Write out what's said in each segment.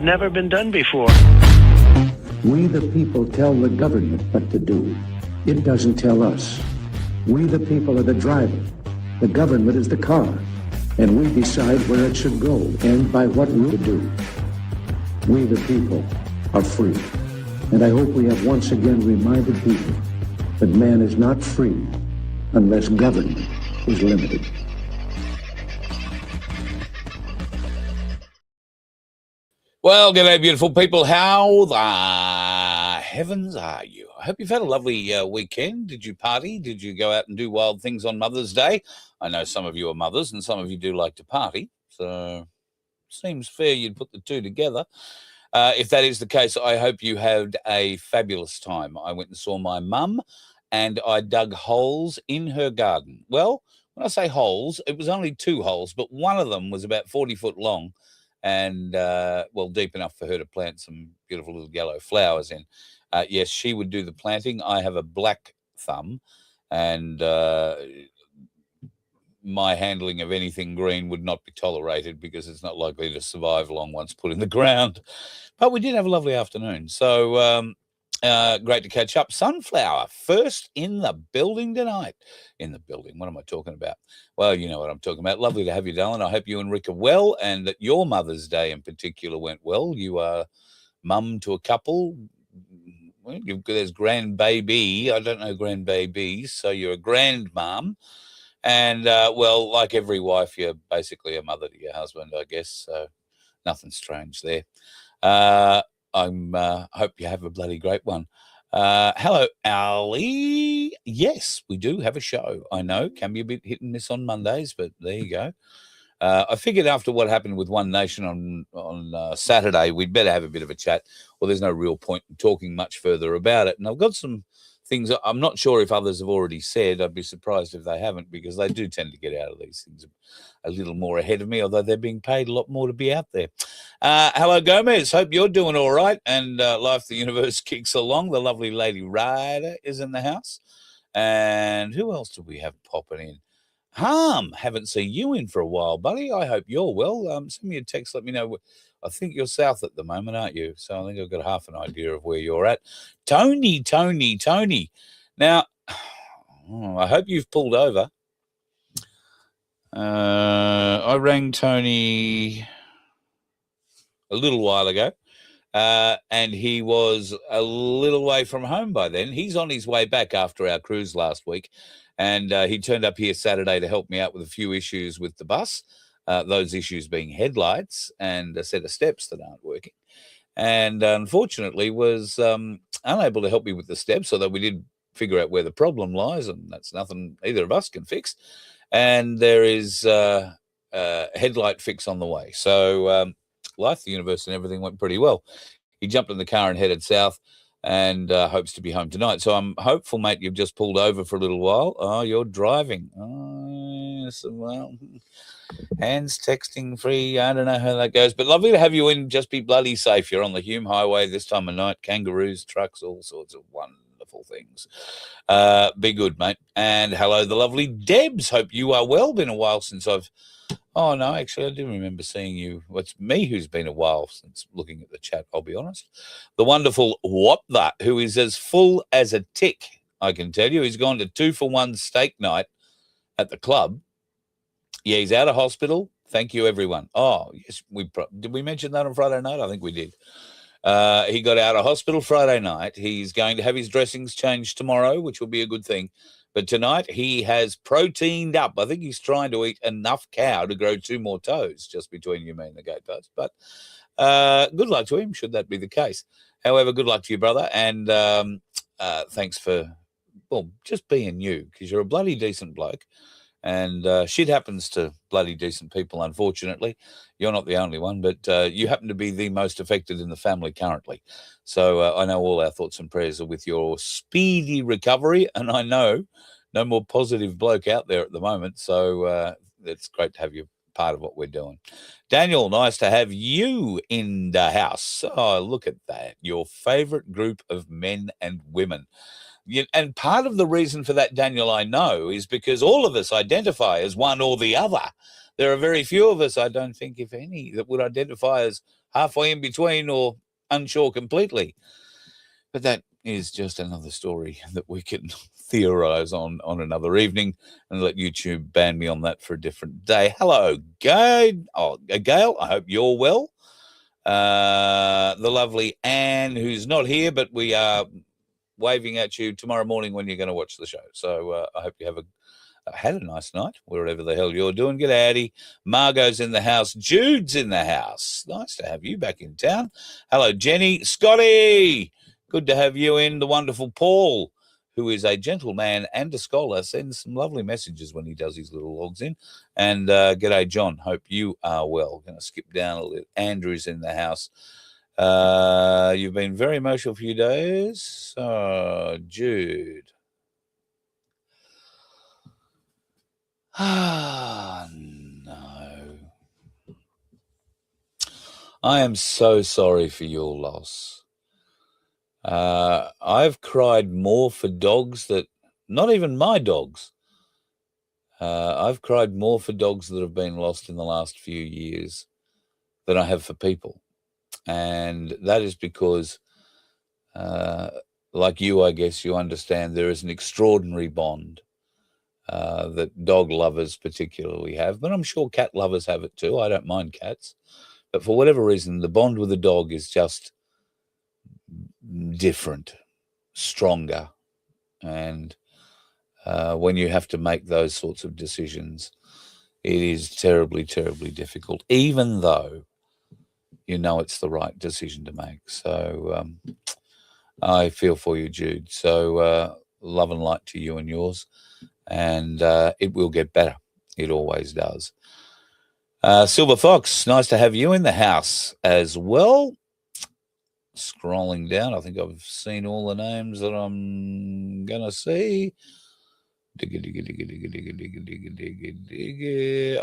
never been done before. We the people tell the government what to do. It doesn't tell us. We the people are the driver. The government is the car. And we decide where it should go and by what route to do. We the people are free. And I hope we have once again reminded people that man is not free unless government is limited. Well, g'day, beautiful people. How the heavens are you? I hope you've had a lovely weekend. Did you party? Did you go out and do wild things on Mother's Day? I know some of you are mothers and some of you do like to party, so seems fair you'd put the two together. If that is the case, I hope you had a fabulous time. I went and saw my mum and I dug holes in her garden. Well, when I say holes, it was only 2 holes, but one of them was about 40 foot long. And, well, deep enough for her to plant some beautiful little yellow flowers in. Yes, she would do the planting. I have a black thumb, and my handling of anything green would not be tolerated because it's not likely to survive long once put in the ground. But we did have a lovely afternoon. So great to catch up. Sunflower, first in the building tonight. In the building, what am I talking about? Well, you know what I'm talking about. Lovely to have you, darling. I hope you and Rick are well and that your Mother's Day in particular went well. You are mum to a couple. Well, there's grandbaby. I don't know grandbabies, so you're a grandmum. And, well, like every wife, you're basically a mother to your husband, I guess. So nothing strange there. I hope you have a bloody great one. Hello, Ali. Yes, we do have a show. I know, can be a bit hit and miss on Mondays, but there you go. I figured after what happened with One Nation on Saturday, we'd better have a bit of a chat. Well, there's no real point in talking much further about it. And I've got some things I'm not sure if others have already said. I'd be surprised if they haven't, because they do tend to get out of these things a little more ahead of me, although they're being paid a lot more to be out there. Hello, Gomez. Hope you're doing all right. And Life the Universe kicks along. The lovely Lady Ryder is in the house. And who else do we have popping in? Harm, haven't seen you in for a while, buddy. I hope you're well. Send me a text. Let me know. I think you're south at the moment, aren't you? So I think I've got half an idea of where you're at. Tony. Now, I hope you've pulled over. I rang Tony a little while ago, and he was a little way from home by then. He's on his way back after our cruise last week, and he turned up here Saturday to help me out with a few issues with the bus, those issues being headlights and a set of steps that aren't working. And unfortunately was unable to help me with the steps, although we did figure out where the problem lies, and that's nothing either of us can fix. And there is a headlight fix on the way. So Life, the Universe and everything went pretty well. He jumped in the car and headed south and hopes to be home tonight. So I'm hopeful, mate, you've just pulled over for a little while. Oh, you're driving. Oh, yes, well, hands texting free. I don't know how that goes, but lovely to have you in. Just be bloody safe. You're on the Hume Highway this time of night. Kangaroos, trucks, all sorts of wonderful things. Be good, mate. And hello, the lovely Debs. Hope you are well. Been a while since I've... Oh, no, actually, I do remember seeing you. It's me who's been a while since looking at the chat, I'll be honest. The wonderful What That, who is as full as a tick, I can tell you. He's gone to 2-for-1 steak night at the club. Yeah, he's out of hospital. Thank you, everyone. Oh, yes, did we mention that on Friday night? I think we did. He got out of hospital Friday night. He's going to have his dressings changed tomorrow, which will be a good thing. But tonight he has proteined up. I think he's trying to eat enough cow to grow 2 more toes, just between you, me, and the goat-toes. But good luck to him, should that be the case. However, good luck to you, brother. And thanks for, well, just being you, because you're a bloody decent bloke. And shit happens to bloody decent people, unfortunately. You're not the only one, but you happen to be the most affected in the family currently. So I know all our thoughts and prayers are with your speedy recovery, and I know no more positive bloke out there at the moment. So it's great to have you part of what we're doing. Daniel, nice to have you in the house. Oh, look at that. Your favorite group of men and women. And part of the reason for that, Daniel, I know, is because all of us identify as one or the other. There are very few of us, I don't think, if any, that would identify as halfway in between or unsure completely. But that is just another story that we can theorize on another evening and let YouTube ban me on that for a different day. Hello, Gail. Gail, I hope you're well. The lovely Anne, who's not here, but we are waving at you tomorrow morning when you're going to watch the show. So I hope you have had a nice night, wherever the hell you're doing. Get Addy. Margot's in the house. Jude's in the house. Nice to have you back in town. Hello, Jenny. Scotty. Good to have you in. The wonderful Paul, who is a gentleman and a scholar, sends some lovely messages when he does his little logs in. And g'day, John. Hope you are well. Going to skip down a little. Andrew's in the house. You've been very emotional for a few days. Jude. Ah, no. I am so sorry for your loss. I've cried more for dogs that, not even my dogs. I've cried more for dogs that have been lost in the last few years than I have for people. And that is because, like you, I guess, you understand there is an extraordinary bond that dog lovers particularly have, but I'm sure cat lovers have it too. I don't mind cats. But for whatever reason, the bond with a dog is just different, stronger. And when you have to make those sorts of decisions, it is terribly, terribly difficult, even though you know it's the right decision to make. So I feel for you, Jude. So love and light to you and yours. And it will get better. It always does. Silver Fox, nice to have you in the house as well. Scrolling down, I think I've seen all the names that I'm going to see.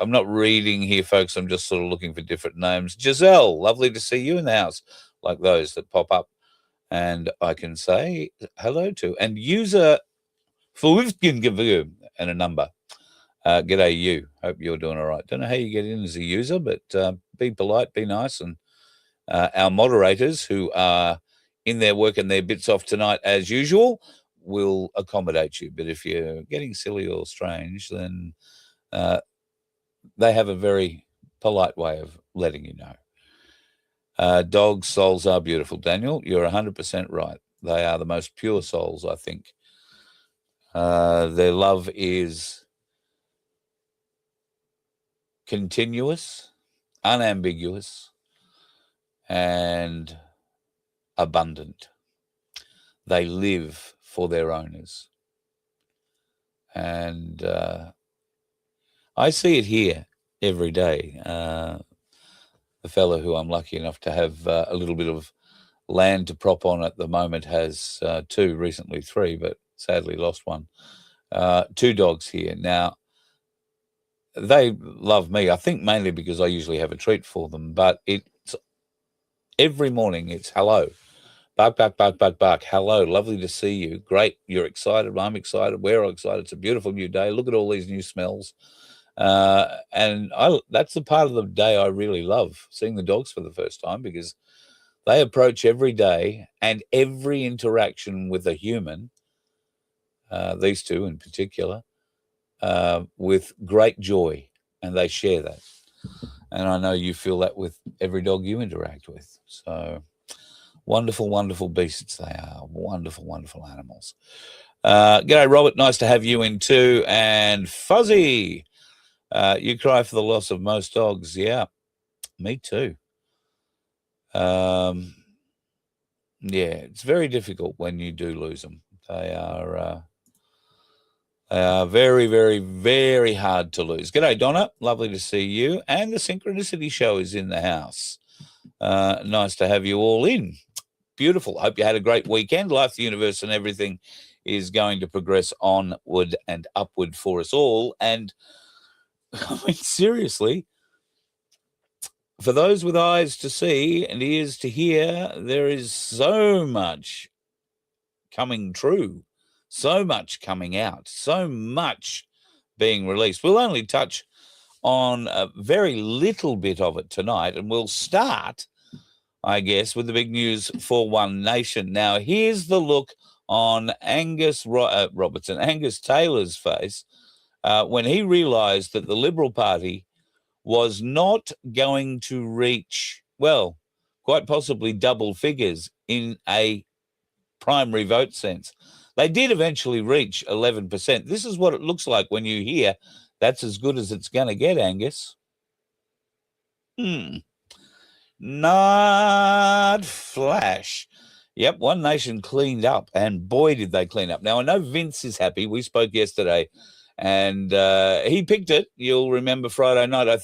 I'm not reading here, folks. I'm just sort of looking for different names. Giselle, lovely to see you in the house, like those that pop up. And I can say hello to. And user for and a number. G'day you. Hope you're doing all right. Don't know how you get in as a user, but be polite, be nice. And our moderators who are in there working their bits off tonight as usual will accommodate you. But if you're getting silly or strange, then they have a very polite way of letting you know. Dog souls are beautiful, Daniel. You're 100% right. They are the most pure souls, I think. Their love is continuous, unambiguous, and abundant. They live for their owners. And I see it here every day. The fellow who I'm lucky enough to have a little bit of land to prop on at the moment has two, recently three, but sadly lost one. Two dogs here. Now, they love me, I think mainly because I usually have a treat for them, but it's every morning it's hello. Bark, bark, bark, bark, bark. Hello, lovely to see you. Great, you're excited. I'm excited. We're all excited. It's a beautiful new day. Look at all these new smells. And that's the part of the day I really love, seeing the dogs for the first time, because they approach every day and every interaction with a human, these two in particular, with great joy, and they share that. And I know you feel that with every dog you interact with. So wonderful, wonderful beasts they are. Wonderful, wonderful animals. G'day, Robert. Nice to have you in too. And Fuzzy, you cry for the loss of most dogs. Yeah, me too. Yeah, it's very difficult when you do lose them. They are very, very, very hard to lose. G'day, Donna. Lovely to see you. And the Synchronicity Show is in the house. Nice to have you all in. Beautiful. Hope you had a great weekend. Life, the universe, and everything is going to progress onward and upward for us all. And I mean, seriously, for those with eyes to see and ears to hear, there is so much coming true, so much coming out, so much being released. We'll only touch on a very little bit of it tonight, and we'll start I guess, with the big news for One Nation. Now, here's the look on Angus Taylor's face when he realised that the Liberal Party was not going to reach, well, quite possibly double figures in a primary vote sense. They did eventually reach 11%. This is what it looks like when you hear that's as good as it's going to get, Angus. Not flash. Yep, One Nation cleaned up, and boy, did they clean up. Now, I know Vince is happy. We spoke yesterday, and he picked it. You'll remember Friday night. I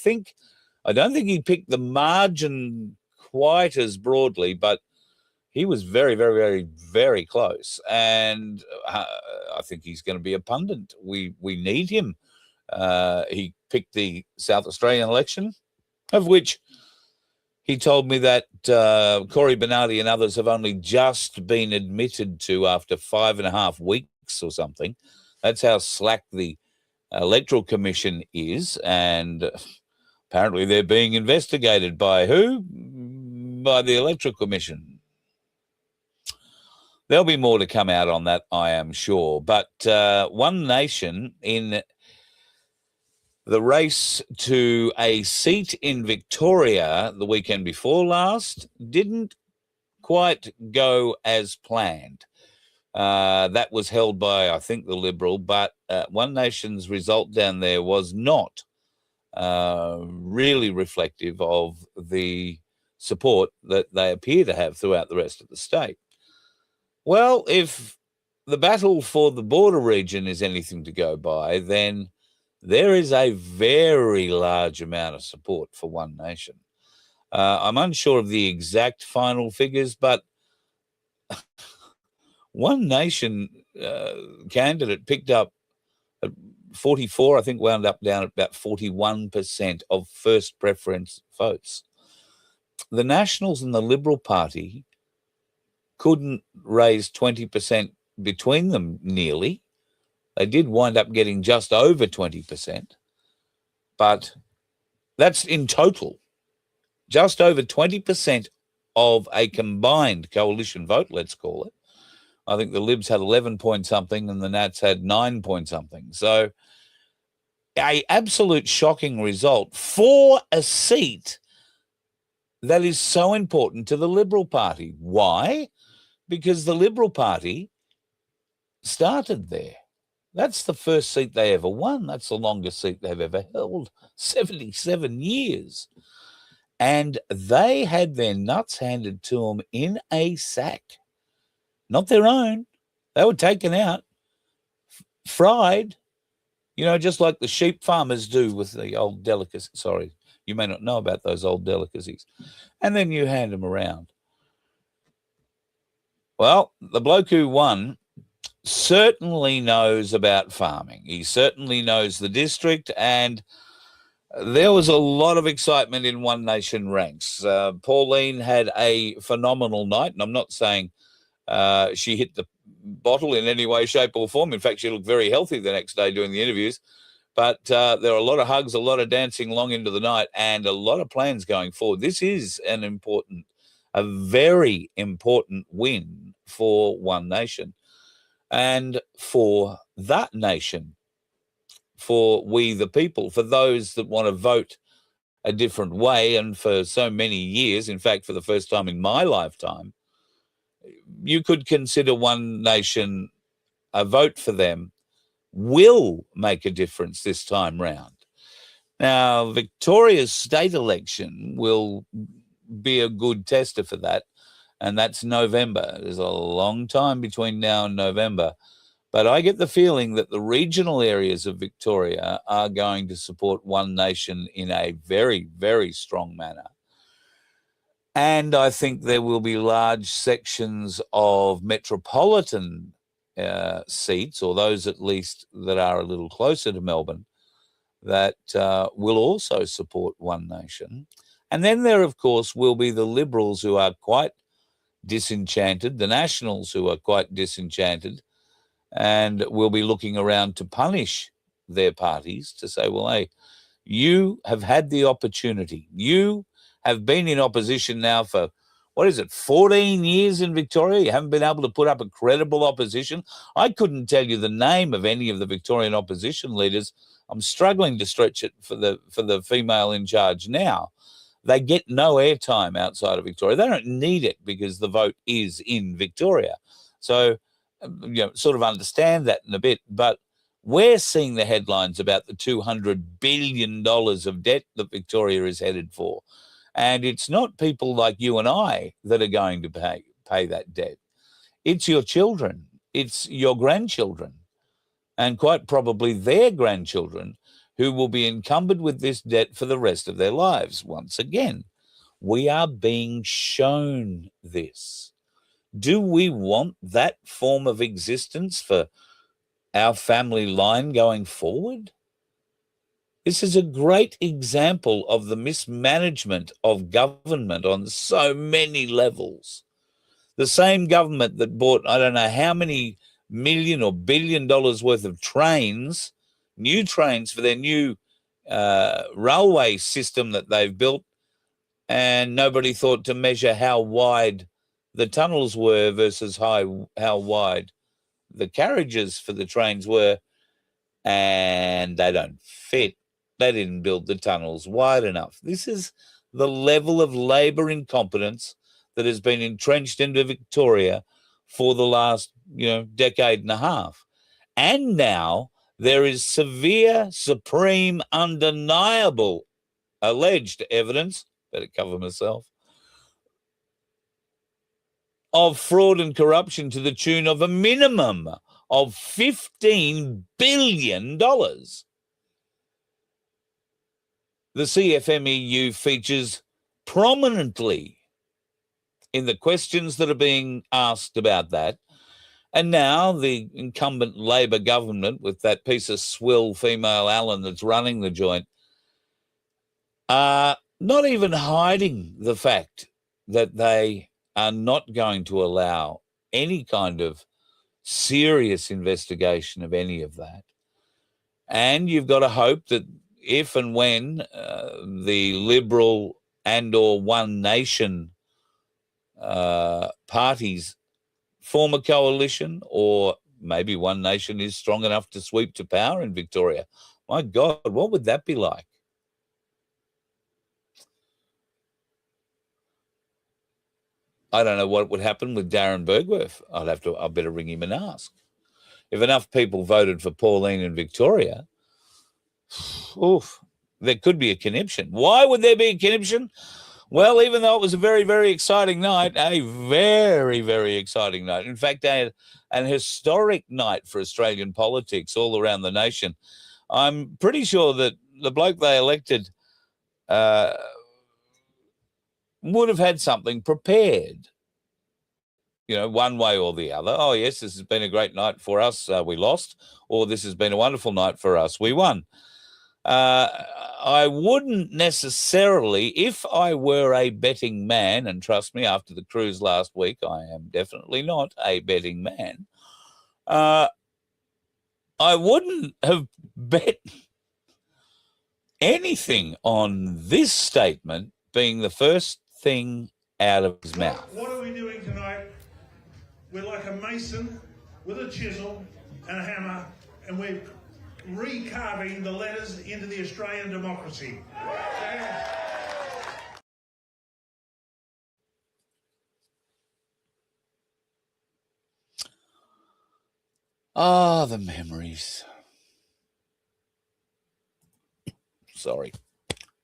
don't think he picked the margin quite as broadly, but he was very, very, very, very close. And I think he's going to be a pundit. We need him. He picked the South Australian election, of which he told me that Cory Bernardi and others have only just been admitted to after 5.5 weeks or something. That's how slack the Electoral Commission is. And apparently they're being investigated by who? By the Electoral Commission. There'll be more to come out on that, I am sure. But One Nation in the race to a seat in Victoria the weekend before last didn't quite go as planned. That was held by, I think, the Liberal, but One Nation's result down there was not really reflective of the support that they appear to have throughout the rest of the state. Well, if the battle for the border region is anything to go by, then there is a very large amount of support for One Nation. I'm unsure of the exact final figures, but One Nation candidate picked up 44, I think wound up down at about 41% of first preference votes. The Nationals and the Liberal Party couldn't raise 20% between them nearly. They did wind up getting just over 20%, but that's in total. Just over 20% of a combined coalition vote, let's call it. I think the Libs had 11 point something and the Nats had 9 point something. So a absolute shocking result for a seat that is so important to the Liberal Party. Why? Because the Liberal Party started there. That's the first seat they ever won. That's the longest seat they've ever held, 77 years. And they had their nuts handed to them in a sack. Not their own. They were taken out, fried, just like the sheep farmers do with the old delicacies. Sorry, you may not know about those old delicacies. And then you hand them around. Well, the bloke who won certainly knows about farming. He certainly knows the district, and there was a lot of excitement in One Nation ranks. Pauline had a phenomenal night, and I'm not saying she hit the bottle in any way, shape or form. In fact, she looked very healthy the next day doing the interviews. But there are a lot of hugs, a lot of dancing long into the night, and a lot of plans going forward. This is a very important win for One Nation. And for that nation, for we the people, for those that want to vote a different way, and for so many years, in fact, for the first time in my lifetime, you could consider One Nation a vote for them will make a difference this time round. Now, Victoria's state election will be a good tester for that, and that's November. There's a long time between now and November. But I get the feeling that the regional areas of Victoria are going to support One Nation in a very, very strong manner. And I think there will be large sections of metropolitan seats, or those at least that are a little closer to Melbourne, that will also support One Nation. And then there, of course, will be the Liberals who are quite disenchanted, the Nationals who are quite disenchanted, and will be looking around to punish their parties to say, well, hey, you have had the opportunity. You have been in opposition now for, what is it, 14 years in Victoria? You haven't been able to put up a credible opposition. I couldn't tell you the name of any of the Victorian opposition leaders. I'm struggling to stretch it for the female in charge now. They get no airtime outside of Victoria. They don't need it because the vote is in Victoria. So, sort of understand that in a bit. But we're seeing the headlines about the $200 billion of debt that Victoria is headed for. And it's not people like you and I that are going to pay that debt. It's your children. It's your grandchildren, and quite probably their grandchildren, who will be encumbered with this debt for the rest of their lives. Once again, we are being shown this. Do we want that form of existence for our family line going forward? This is a great example of the mismanagement of government on so many levels. The same government that bought, I don't know how many million or $1 billion worth of trains, new trains for their new railway system that they've built, and nobody thought to measure how wide the tunnels were versus how wide the carriages for the trains were, and they don't fit. They didn't build the tunnels wide enough. This is the level of Labor incompetence that has been entrenched into Victoria for the last, decade and a half. And now there is severe, supreme, undeniable, alleged evidence, better cover myself, of fraud and corruption to the tune of a minimum of $15 billion. The CFMEU features prominently in the questions that are being asked about that. And now the incumbent Labor government, with that piece of swill female Allen that's running the joint, are not even hiding the fact that they are not going to allow any kind of serious investigation of any of that. And you've got to hope that if and when the Liberal and or One Nation parties form a coalition, or maybe One Nation is strong enough to sweep to power in Victoria, my God, what would that be like? I don't know what would happen with Darren Bergworth. I better ring him and ask. If enough people voted for Pauline in Victoria, there could be a conniption. Why would there be a conniption? Well, even though it was a very, very exciting night, a very, very exciting night. In fact, an historic night for Australian politics all around the nation. I'm pretty sure that the bloke they elected would have had something prepared, one way or the other. Oh, yes, this has been a great night for us. We lost. Or this has been a wonderful night for us. We won. I wouldn't necessarily, if I were a betting man, and trust me, after the cruise last week, I am definitely not a betting man, I wouldn't have bet anything on this statement being the first thing out of his mouth. What are we doing tonight? We're like a mason with a chisel and a hammer, and we're recarving the letters into the Australian democracy. Ah, the memories. Sorry,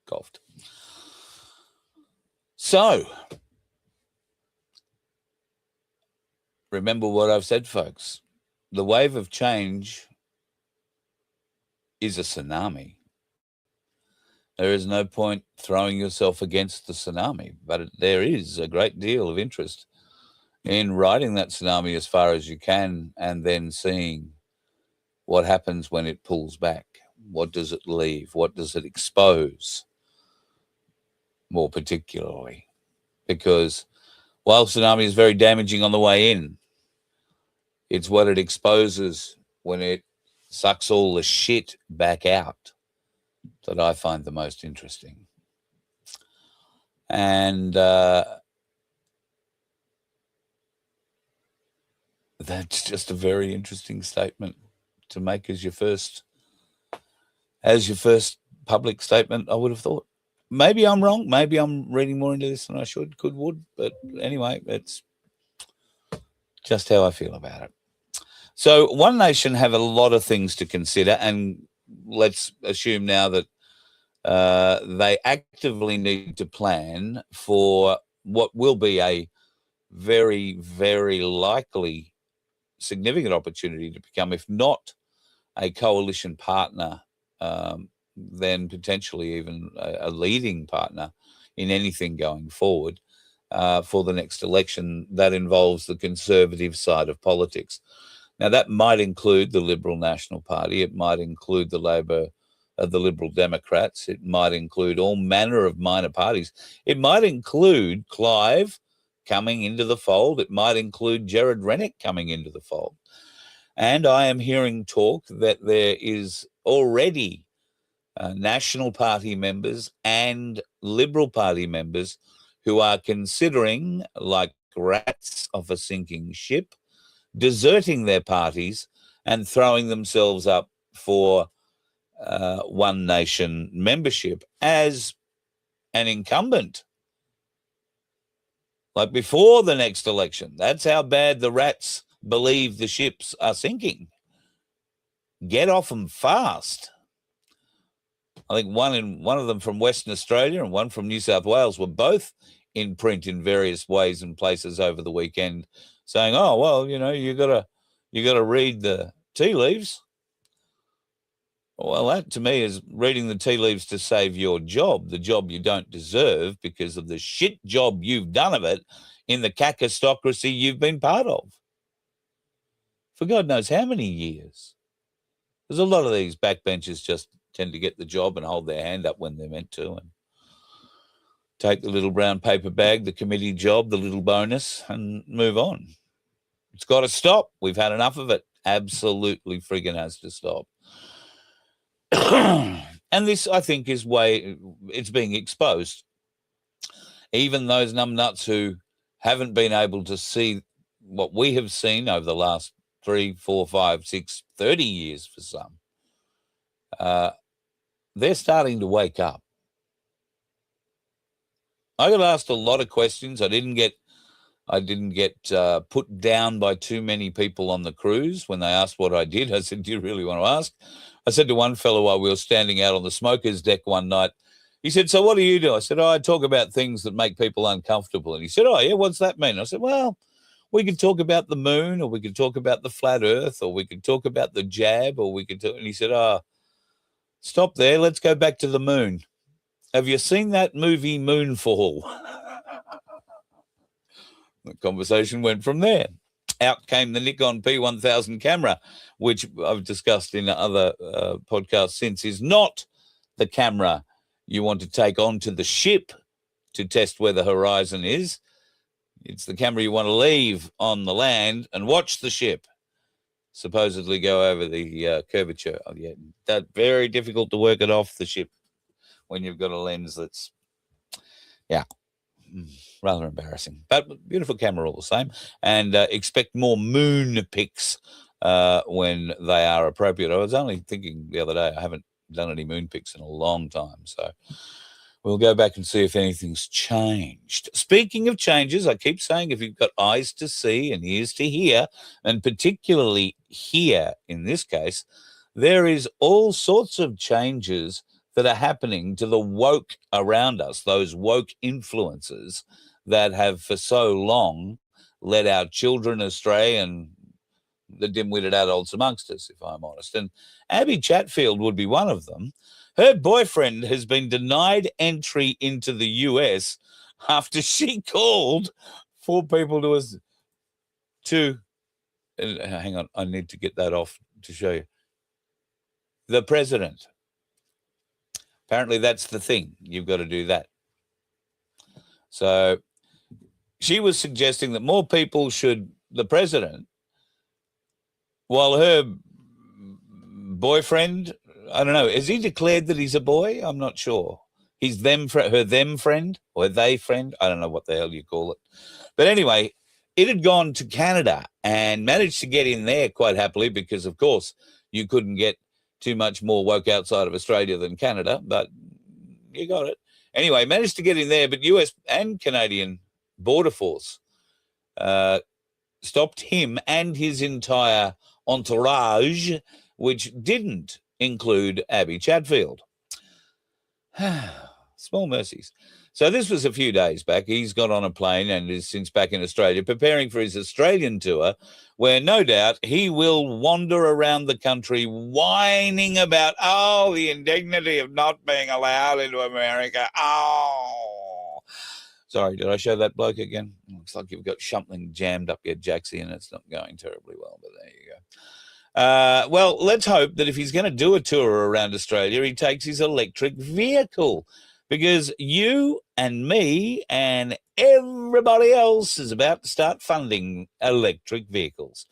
coughed. So, remember what I've said, folks. The wave of change is a tsunami. There is no point throwing yourself against the tsunami, but there is a great deal of interest in riding that tsunami as far as you can and then seeing what happens when it pulls back. What does it leave? What does it expose? More particularly, because while tsunami is very damaging on the way in, it's what it exposes when it sucks all the shit back out that I find the most interesting. And That's just a very interesting statement to make as your first public statement, I would have thought. Maybe I'm wrong. Maybe I'm reading more into this than I would. But anyway, it's just how I feel about it. So One Nation have a lot of things to consider, and let's assume now that they actively need to plan for what will be a very, very likely significant opportunity to become, if not a coalition partner, then potentially even a leading partner in anything going forward for the next election that involves the conservative side of politics. Now, that might include the Liberal National Party. It might include the Liberal Democrats. It might include all manner of minor parties. It might include Clive coming into the fold. It might include Jared Rennick coming into the fold. And I am hearing talk that there is already National Party members and Liberal Party members who are considering, like rats off a sinking ship, deserting their parties and throwing themselves up for One Nation membership as an incumbent, like before the next election. That's how bad the rats believe the ships are sinking. Get off them fast. I think one of them from Western Australia and one from New South Wales were both in print in various ways and places over the weekend, saying, "Oh well, you gotta read the tea leaves." Well, that to me is reading the tea leaves to save your job, the job you don't deserve because of the shit job you've done of it in the cacistocracy you've been part of for God knows how many years. There's a lot of these backbenchers just tend to get the job and hold their hand up when they're meant to and take the little brown paper bag, the committee job, the little bonus, and move on. It's got to stop. We've had enough of it. Absolutely friggin' has to stop. And this, I think, is it's being exposed. Even those numbnuts who haven't been able to see what we have seen over the last 3, 4, 5, 6, 30 years for some, they're starting to wake up. I got asked a lot of questions. I didn't get put down by too many people on the cruise when they asked what I did. I said, "Do you really want to ask?" I said to one fellow while we were standing out on the smoker's deck one night, he said, "So what do you do?" I said, "Oh, I talk about things that make people uncomfortable." And he said, "Oh, yeah, what's that mean?" I said, "Well, we could talk about the moon, or we could talk about the flat earth, or we could talk about the jab, or we could talk..." And he said, "Oh, stop there. Let's go back to the moon. Have you seen that movie Moonfall?" The conversation went from there. Out came the Nikon P1000 camera, which I've discussed in other podcasts since, is not the camera you want to take onto the ship to test where the horizon is. It's the camera you want to leave on the land and watch the ship supposedly go over the curvature. Oh, yeah, that's very difficult to work it off the ship when you've got a lens that's, rather embarrassing. But beautiful camera all the same. And expect more moon pics when they are appropriate. I was only thinking the other day, I haven't done any moon pics in a long time. So we'll go back and see if anything's changed. Speaking of changes, I keep saying if you've got eyes to see and ears to hear, and particularly hear in this case, there is all sorts of changes that are happening to the woke around us, those woke influences that have for so long led our children astray and the dim-witted adults amongst us, if I'm honest. And Abby Chatfield would be one of them. Her boyfriend has been denied entry into the US after she called for people to hang on, I need to get that off to show you. The president. Apparently that's the thing. You've got to do that. So she was suggesting that more people should, the president, while her boyfriend, I don't know, has he declared that he's a boy? I'm not sure. He's her them friend or they friend. I don't know what the hell you call it. But anyway, it had gone to Canada and managed to get in there quite happily because, of course, you couldn't get too much more woke outside of Australia than Canada, but you got it. Anyway, managed to get in there, but US and Canadian Border Force stopped him and his entire entourage, which didn't include Abby Chatfield. Small mercies. So this was a few days back. He's got on a plane and is since back in Australia, preparing for his Australian tour, where no doubt he will wander around the country whining about, the indignity of not being allowed into America. Sorry, did I show that bloke again? Looks like you've got something jammed up your jacksie and it's not going terribly well, but there you go. Well, let's hope that if he's going to do a tour around Australia, he takes his electric vehicle, because you and me and everybody else is about to start funding electric vehicles.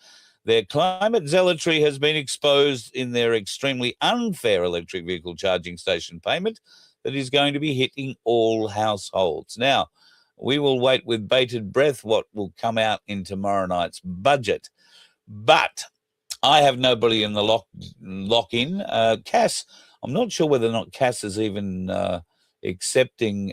Their climate zealotry has been exposed in their extremely unfair electric vehicle charging station payment that is going to be hitting all households. Now, we will wait with bated breath what will come out in tomorrow night's budget. But I have nobody in the lock-in. Cass, I'm not sure whether or not Cass is even accepting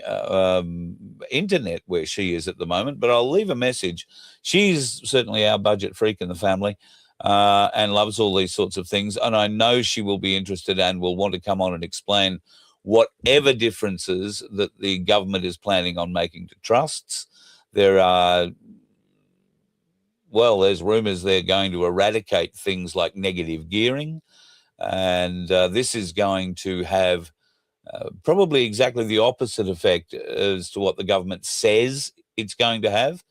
internet where she is at the moment, but I'll leave a message. She's certainly our budget freak in the family and loves all these sorts of things, and I know she will be interested and will want to come on and explain whatever differences that the government is planning on making to trusts. There's rumours they're going to eradicate things like negative gearing, and this is going to have probably exactly the opposite effect as to what the government says it's going to have.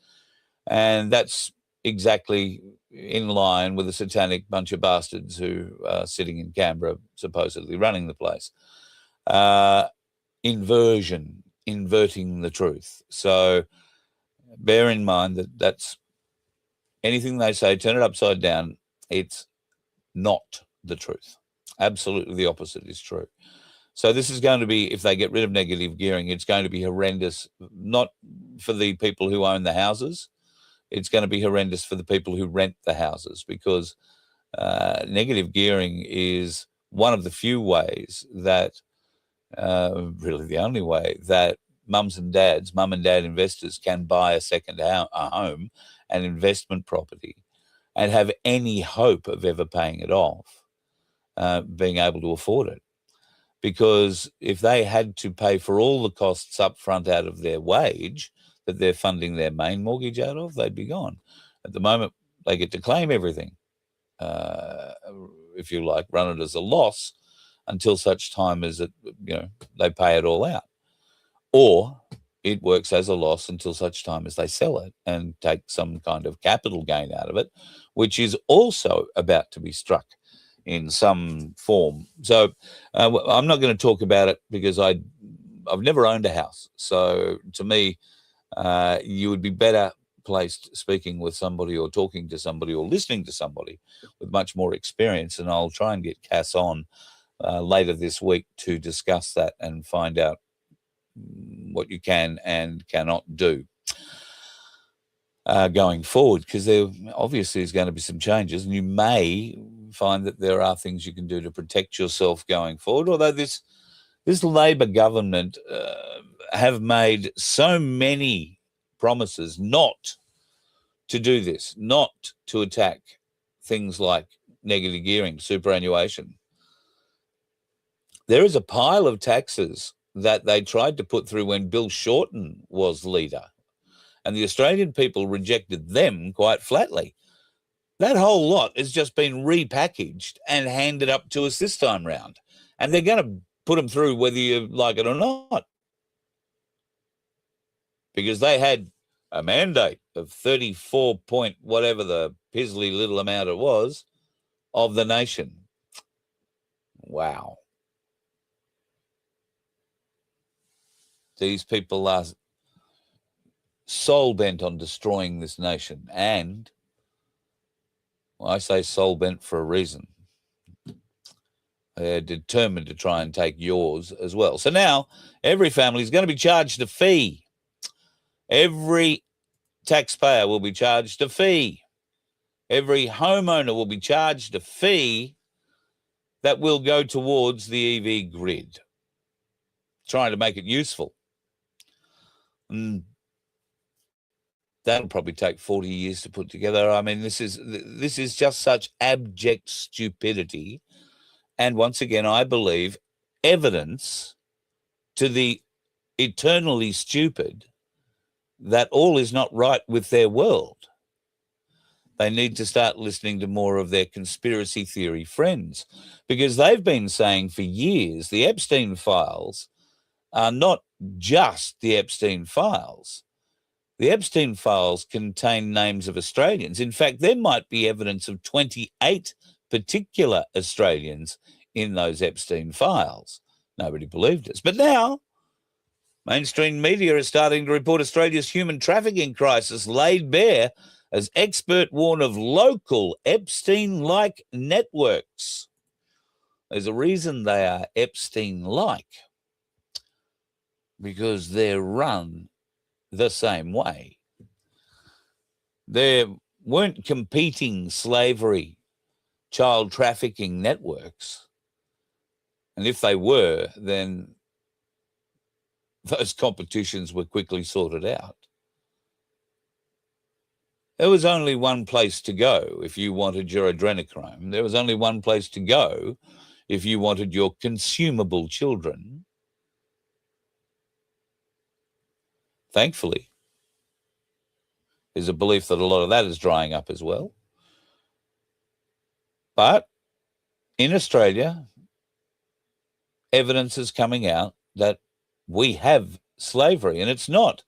And that's exactly in line with the satanic bunch of bastards who are sitting in Canberra, supposedly running the place. Inverting the truth. So bear in mind that that's anything they say, turn it upside down. It's not the truth. Absolutely the opposite is true. So this is going to be, if they get rid of negative gearing, it's going to be horrendous, not for the people who own the houses. It's going to be horrendous for the people who rent the houses, because negative gearing is one of the few ways that, really the only way, that mum and dad investors can buy a second home, an investment property, and have any hope of ever paying it off, being able to afford it. Because if they had to pay for all the costs up front out of their wage that they're funding their main mortgage out of, they'd be gone. At the moment, they get to claim everything, if you like, run it as a loss until such time as they pay it all out. Or it works as a loss until such time as they sell it and take some kind of capital gain out of it, which is also about to be struck in some form. So I'm not going to talk about it because I've never owned a house. So to me, you would be better placed speaking with somebody or talking to somebody or listening to somebody with much more experience. And I'll try and get Cass on later this week to discuss that and find out what you can and cannot do going forward, because there obviously is going to be some changes, and you may find that there are things you can do to protect yourself going forward. Although this Labor government have made so many promises not to do this, not to attack things like negative gearing, superannuation. There is a pile of taxes that they tried to put through when Bill Shorten was leader, and the Australian people rejected them quite flatly. That whole lot has just been repackaged and handed up to us this time round, and they're going to put them through whether you like it or not, because they had a mandate of 34 point whatever the pizzly little amount it was of the nation. Wow. These people are soul bent on destroying this nation, and I say soul bent for a reason. They're determined to try and take yours as well. So now every family is going to be charged a fee. Every taxpayer will be charged a fee. Every homeowner will be charged a fee that will go towards the EV grid, trying to make it useful. And that'll probably take 40 years to put together. I mean, this is just such abject stupidity. And once again, I believe evidence to the eternally stupid that all is not right with their world. They need to start listening to more of their conspiracy theory friends, because they've been saying for years the Epstein files are not just the Epstein files. The Epstein files contain names of Australians. In fact, there might be evidence of 28 particular Australians in those Epstein files. Nobody believed us. But now, mainstream media is starting to report Australia's human trafficking crisis laid bare as expert warn of local Epstein-like networks. There's a reason they are Epstein-like, because they're run the same way. There weren't competing slavery, child trafficking networks. And if they were, then those competitions were quickly sorted out. There was only one place to go if you wanted your adrenochrome. There was only one place to go if you wanted your consumable children. Thankfully, there's a belief that a lot of that is drying up as well. But in Australia, evidence is coming out that we have slavery, and it's not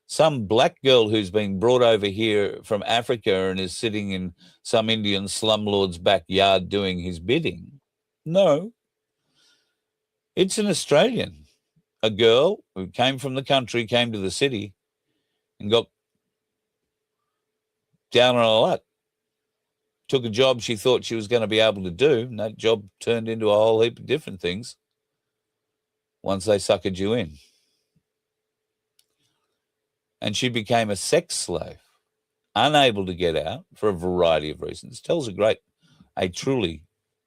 some black girl who's been brought over here from Africa and is sitting in some Indian slumlord's backyard doing his bidding. No, it's an Australian, a girl who came from the country, came to the city and got down on her luck. Took a job she thought she was going to be able to do, and that job turned into a whole heap of different things once they suckered you in. And she became a sex slave, unable to get out for a variety of reasons. Tells a truly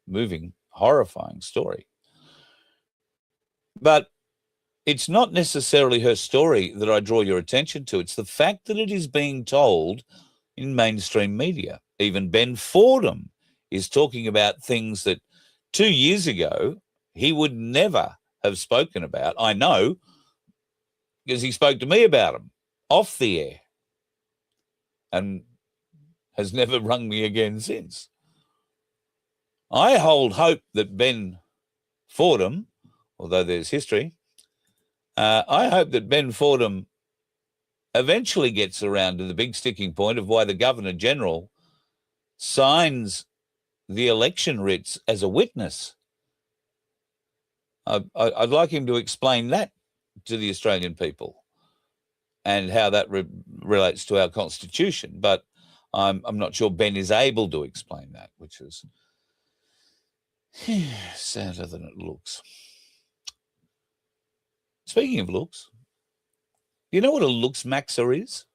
moving, horrifying story. But it's not necessarily her story that I draw your attention to. It's the fact that it is being told in mainstream media. Even Ben Fordham is talking about things that 2 years ago he would never have spoken about. I know, because he spoke to me about them off the air and has never rung me again since. I hold hope that Ben Fordham, although there's history, I hope that Ben Fordham eventually gets around to the big sticking point of why the Governor-General signs the election writs as a witness. I'd like him to explain that to the Australian people and how that relates to our Constitution. But I'm not sure Ben is able to explain that, which is sadder than it looks. Speaking of looks, you know what a looks maxer is?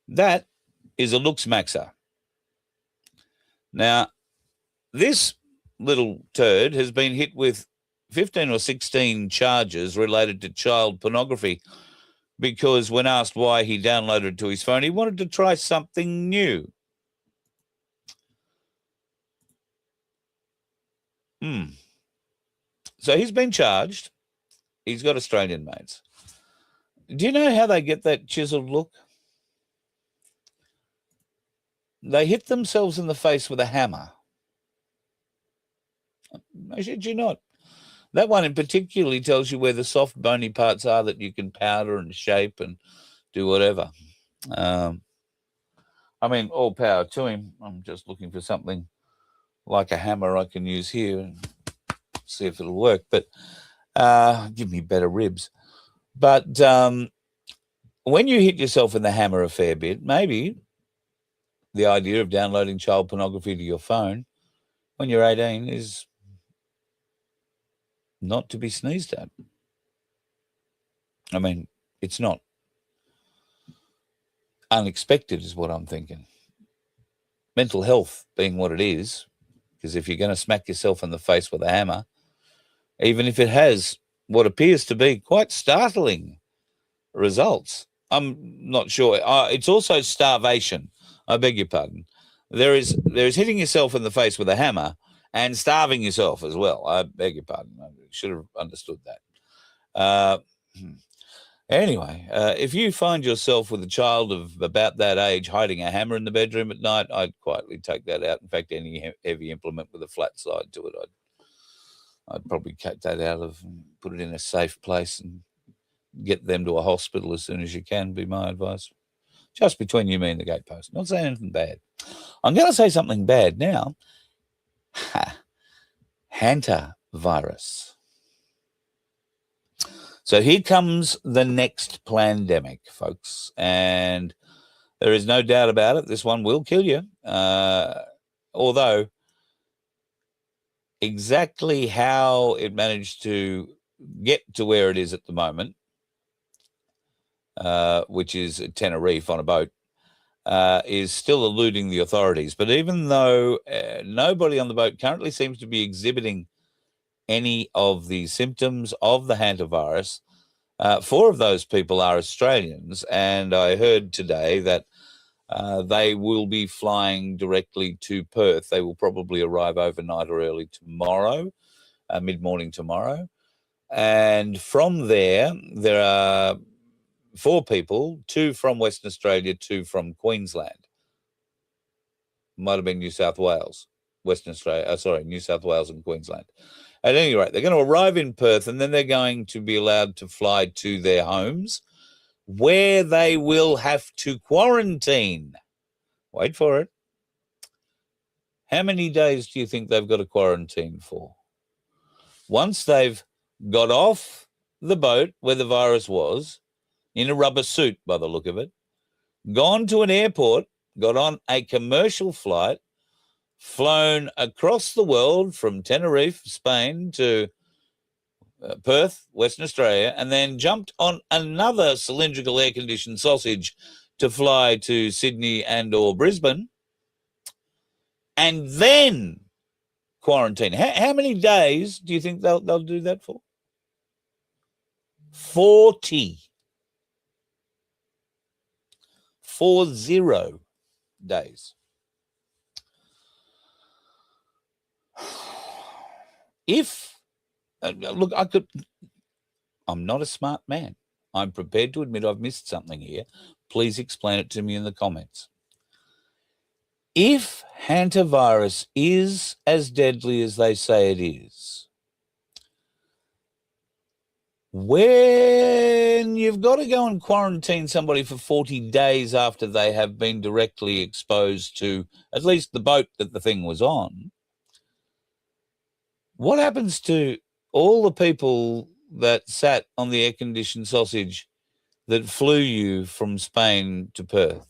That is a looks maxer. Now, this little turd has been hit with 15 or 16 charges related to child pornography because when asked why he downloaded it to his phone, he wanted to try something new. So he's been charged. He's got Australian mates. Do you know how they get that chiseled look? They hit themselves in the face with a hammer. I shit you not. That one in particularly tells you where the soft bony parts are that you can powder and shape and do whatever. I mean, all power to him. I'm just looking for something like a hammer I can use here and see if it'll work. But give me better ribs. But when you hit yourself in the hammer a fair bit, maybe the idea of downloading child pornography to your phone when you're 18 is not to be sneezed at. I mean, it's not. unexpected is what I'm thinking. Mental health being what it is, because if you're going to smack yourself in the face with a hammer, even if it has what appears to be quite startling results, I'm not sure. It's also starvation. I beg your pardon. There is hitting yourself in the face with a hammer and starving yourself as well. I beg your pardon. I should have understood that. Anyway, if you find yourself with a child of about that age hiding a hammer in the bedroom at night, I'd quietly take that out. In fact, any heavy implement with a flat side to it, I'd probably cut that out and put it in a safe place and get them to a hospital as soon as you can, be my advice. Just between you, me, and the gatepost. Not saying anything bad. I'm going to say something bad now. Hanta Virus. So here comes the next plandemic, folks, and there is no doubt about it. This one will kill you, although exactly how it managed to get to where it is at the moment, which is at Tenerife on a boat, is still eluding the authorities. But even though nobody on the boat currently seems to be exhibiting any of the symptoms of the Hanta virus, 4 of those people are Australians, and I heard today that they will be flying directly to Perth. They will probably arrive overnight or early tomorrow, mid-morning tomorrow. And from there are 4 people, 2 from Western Australia, 2 from Queensland. Might have been New South Wales, New South Wales and Queensland. At any rate, they're going to arrive in Perth, and then they're going to be allowed to fly to their homes, where they will have to quarantine. Wait for it. How many days do you think they've got to quarantine for? Once they've got off the boat where the virus was, in a rubber suit by the look of it, gone to an airport, got on a commercial flight, flown across the world from Tenerife, Spain, to Perth, Western Australia, and then jumped on another cylindrical air-conditioned sausage to fly to Sydney and or Brisbane, and then quarantine. How many days do you think they'll do that for? 40. 40 days. If, look, I'm not a smart man. I'm prepared to admit I've missed something here. Please explain it to me in the comments. If Hanta virus is as deadly as they say it is, when you've got to go and quarantine somebody for 40 days after they have been directly exposed to at least the boat that the thing was on, what happens to all the people that sat on the air-conditioned sausage that flew you from Spain to Perth,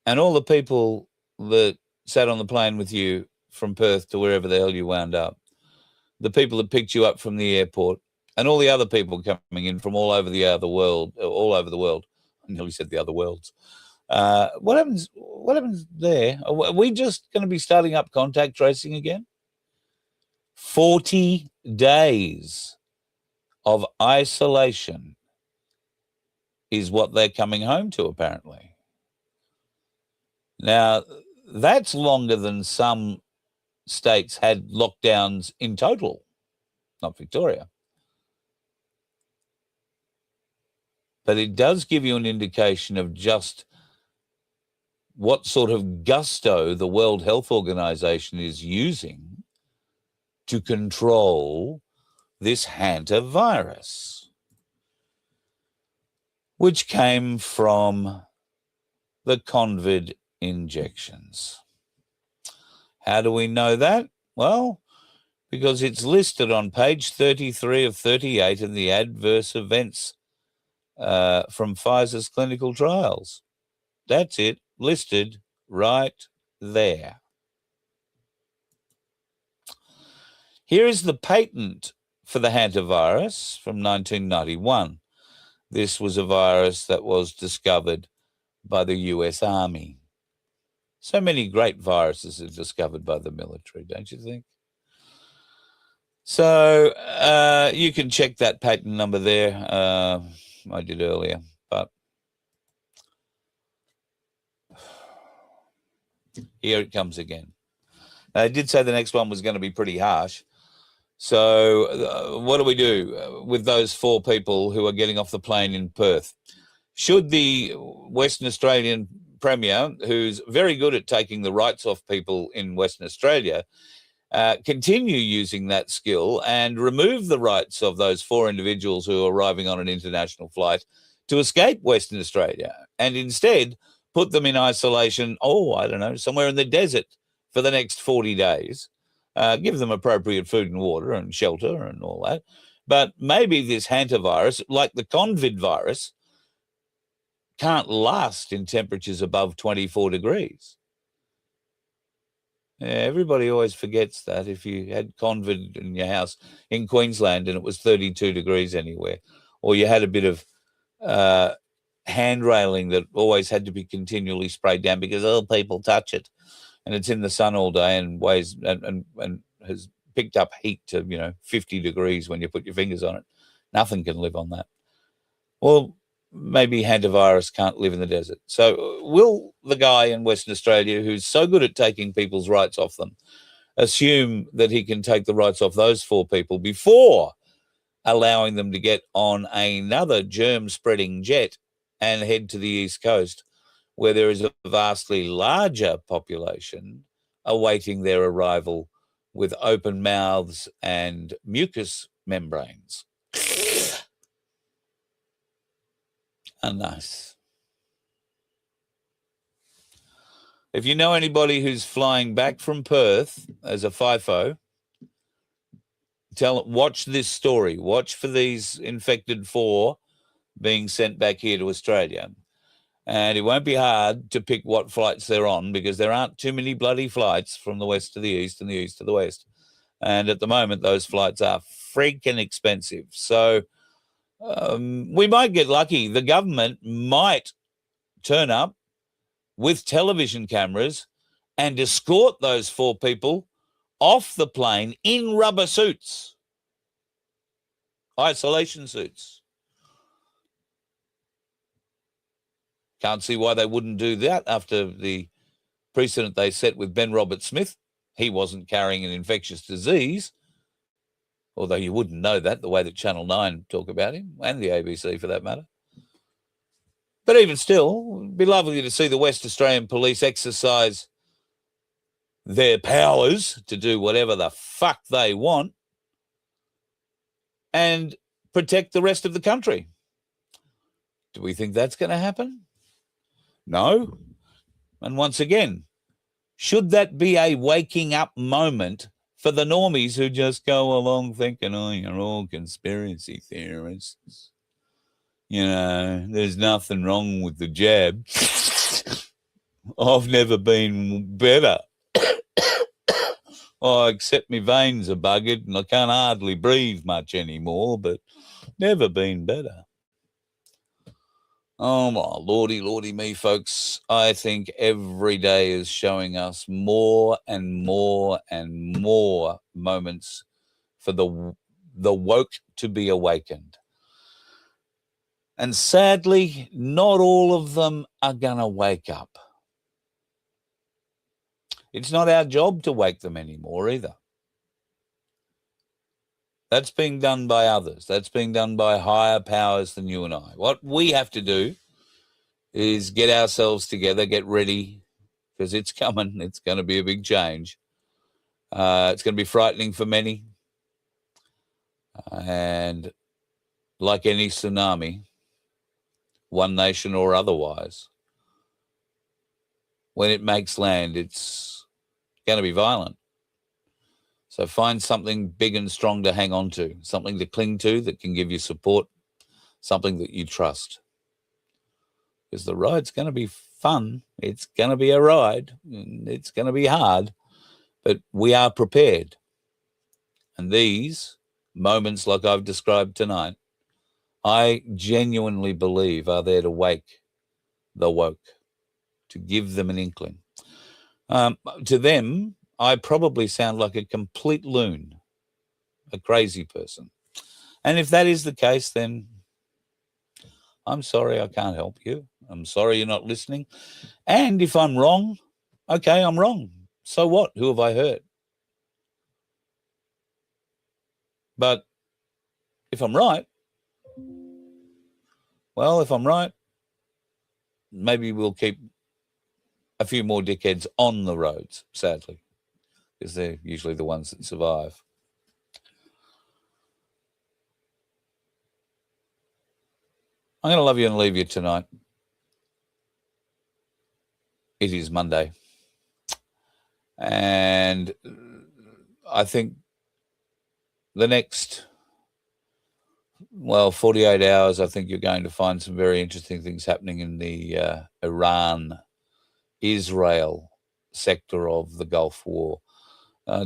and all the people that sat on the plane with you from Perth to wherever the hell you wound up, the people that picked you up from the airport, and all the other people coming in from all over the world. I nearly said the other worlds. What happens there? Are we just going to be starting up contact tracing again? 40 days of isolation is what they're coming home to, apparently. Now, that's longer than some states had lockdowns in total, not Victoria. But it does give you an indication of just what sort of gusto the World Health Organization is using to control this Hanta virus, which came from the COVID injections. How do we know that? Well, because it's listed on page 33 of 38 in the adverse events from Pfizer's clinical trials. That's it, listed right there. Here is the patent for the Hanta virus from 1991. This was a virus that was discovered by the US Army. So many great viruses are discovered by the military, don't you think? So you can check that patent number there. I did earlier, but here it comes again. I did say the next one was going to be pretty harsh. So what do we do with those 4 people who are getting off the plane in Perth? Should the Western Australian Premier, who's very good at taking the rights off people in Western Australia, continue using that skill and remove the rights of those 4 individuals who are arriving on an international flight to escape Western Australia and instead put them in isolation, I don't know, somewhere in the desert for the next 40 days, give them appropriate food and water and shelter and all that. But maybe this Hanta virus, like the COVID virus, can't last in temperatures above 24 degrees. Yeah, everybody always forgets that. If you had COVID in your house in Queensland and it was 32 degrees anywhere, or you had a bit of hand railing that always had to be continually sprayed down because people touch it, and it's in the sun all day and weighs and has picked up heat to 50 degrees when you put your fingers on it. Nothing can live on that. Well, maybe hantavirus can't live in the desert. So will the guy in Western Australia who's so good at taking people's rights off them assume that he can take the rights off those 4 people before allowing them to get on another germ-spreading jet and head to the East Coast, where there is a vastly larger population awaiting their arrival with open mouths and mucous membranes? Nice. If you know anybody who's flying back from Perth as a FIFO, watch this story. Watch for these infected 4 being sent back here to Australia. And it won't be hard to pick what flights they're on, because there aren't too many bloody flights from the west to the east and the east to the west. And at the moment, those flights are freaking expensive. So we might get lucky. The government might turn up with television cameras and escort those 4 people off the plane in rubber suits, isolation suits. Can't see why they wouldn't do that after the precedent they set with Ben Roberts-Smith. He wasn't carrying an infectious disease, although you wouldn't know that the way that Channel 9 talk about him, and the ABC for that matter. But even still, it'd be lovely to see the West Australian Police exercise their powers to do whatever the fuck they want and protect the rest of the country. Do we think that's going to happen? No. And once again, should that be a waking up moment for the normies who just go along thinking, you're all conspiracy theorists? There's nothing wrong with the jab. I've never been better. Except my veins are buggered and I can't hardly breathe much anymore, but never been better. Oh, my lordy me, folks. I think every day is showing us more and more and more moments for the woke to be awakened. And sadly, not all of them are going to wake up. It's not our job to wake them anymore either. That's being done by others. That's being done by higher powers than you and I. What we have to do is get ourselves together, get ready, because it's coming. It's going to be a big change. It's going to be frightening for many. And like any tsunami, one nation or otherwise, when it makes land, it's going to be violent. So find something big and strong to hang on to, something to cling to that can give you support, something that you trust. Because the ride's going to be fun. It's going to be a ride. And it's going to be hard, but we are prepared. And these moments like I've described tonight, I genuinely believe are there to wake the woke. to give them an inkling. To them, I probably sound like a complete loon, a crazy person. And if that is the case, then I'm sorry, I can't help you. I'm sorry you're not listening. And if I'm wrong, okay, I'm wrong. So what? Who have I hurt? But if I'm right, well, if I'm right, maybe we'll keep a few more dickheads on the roads, sadly, because they're usually the ones that survive. I'm going to love you and leave you tonight. It is Monday. And I think the next, 48 hours, I think you're going to find some very interesting things happening in the Iran-Israel sector of the Gulf War.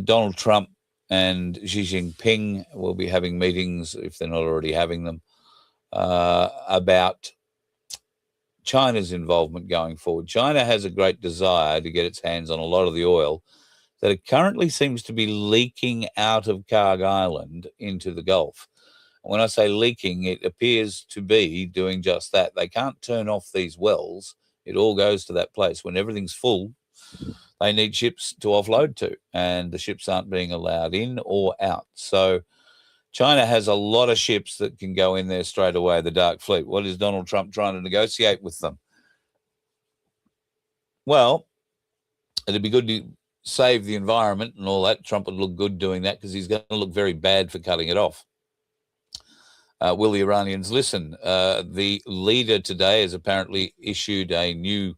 Donald Trump and Xi Jinping will be having meetings, if they're not already having them, about China's involvement going forward. China has a great desire to get its hands on a lot of the oil that it currently seems to be leaking out of Karg Island into the Gulf. When I say leaking, it appears to be doing just that. They can't turn off these wells. It all goes to that place. When everything's full, they need ships to offload to, and the ships aren't being allowed in or out. So China has a lot of ships that can go in there straight away, the Dark Fleet. What is Donald Trump trying to negotiate with them? Well, it'd be good to save the environment and all that. Trump would look good doing that because he's going to look very bad for cutting it off. Will the Iranians listen? The leader today has apparently issued a new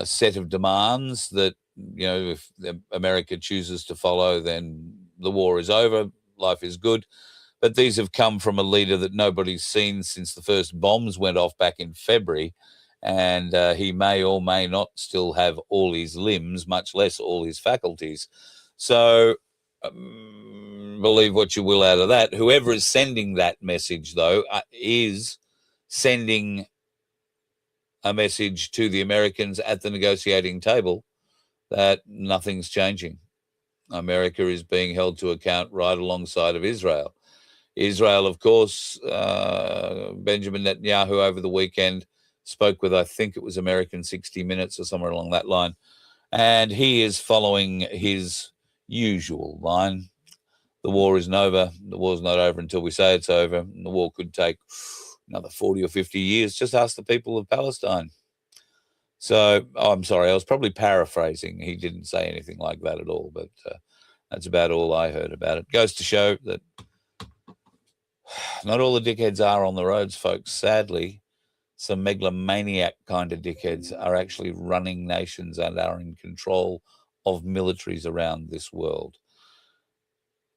set of demands that, if America chooses to follow, then the war is over, life is good. But these have come from a leader that nobody's seen since the first bombs went off back in February. And he may or may not still have all his limbs, much less all his faculties. So believe what you will out of that. Whoever is sending that message, though, is sending a message to the Americans at the negotiating table that nothing's changing. America is being held to account right alongside of Israel. Israel, of course, Benjamin Netanyahu over the weekend spoke with, I think it was American 60 Minutes or somewhere along that line, and he is following his usual line. The war isn't over. The war's not over until we say it's over. And the war could take another 40 or 50 years. Just ask the people of Palestine. So, I'm sorry, I was probably paraphrasing. He didn't say anything like that at all, but that's about all I heard about it. Goes to show that not all the dickheads are on the roads, folks. Sadly, some megalomaniac kind of dickheads are actually running nations and are in control of militaries around this world.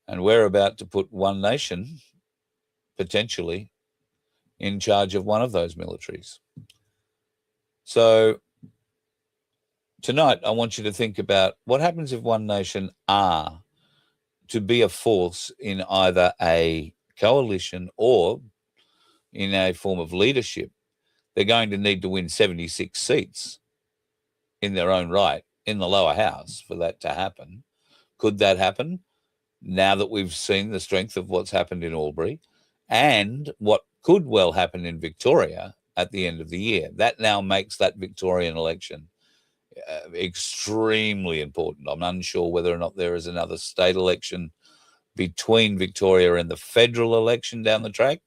And we're about to put one nation, potentially, in charge of one of those militaries. So tonight, I want you to think about what happens if one nation are to be a force in either a coalition or in a form of leadership. They're going to need to win 76 seats in their own right in the lower house for that to happen. Could that happen now that we've seen the strength of what's happened in Albury and what could well happen in Victoria at the end of the year? That now makes that Victorian election extremely important. I'm unsure whether or not there is another state election between Victoria and the federal election down the track.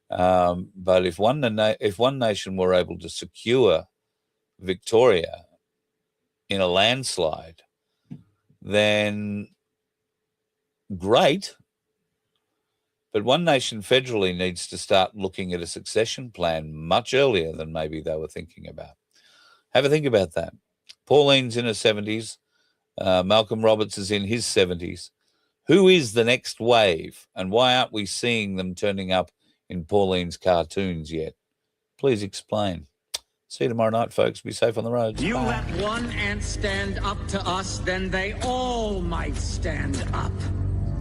But if one nation were able to secure Victoria in a landslide, then great. But one nation federally needs to start looking at a succession plan much earlier than maybe they were thinking about. Have a think about that. Pauline's in her 70s. Malcolm Roberts is in his 70s. Who is the next wave, and why aren't we seeing them turning up in Pauline's cartoons yet? Please explain. See you tomorrow night, folks. Be safe on the roads. You Bye. let one ant stand up to us, then they all might stand up.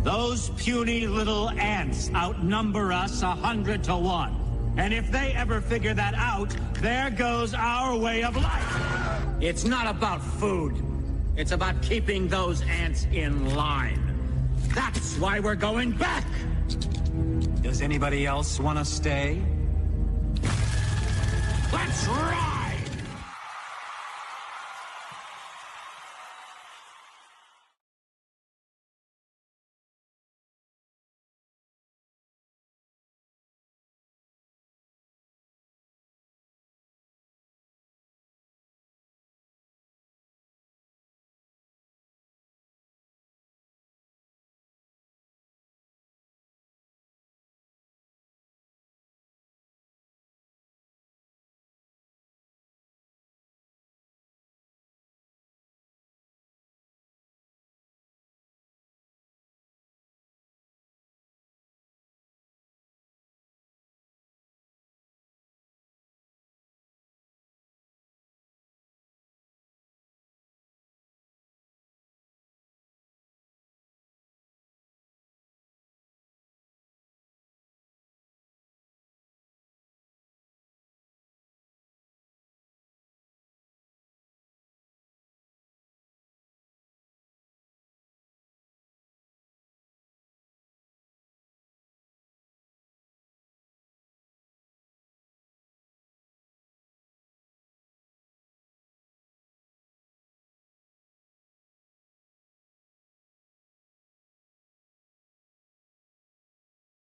Those puny little ants outnumber us 100 to 1. And if they ever figure that out, there goes our way of life. It's not about food. It's about keeping those ants in line. That's why we're going back. Does anybody else want to stay? Let's rock!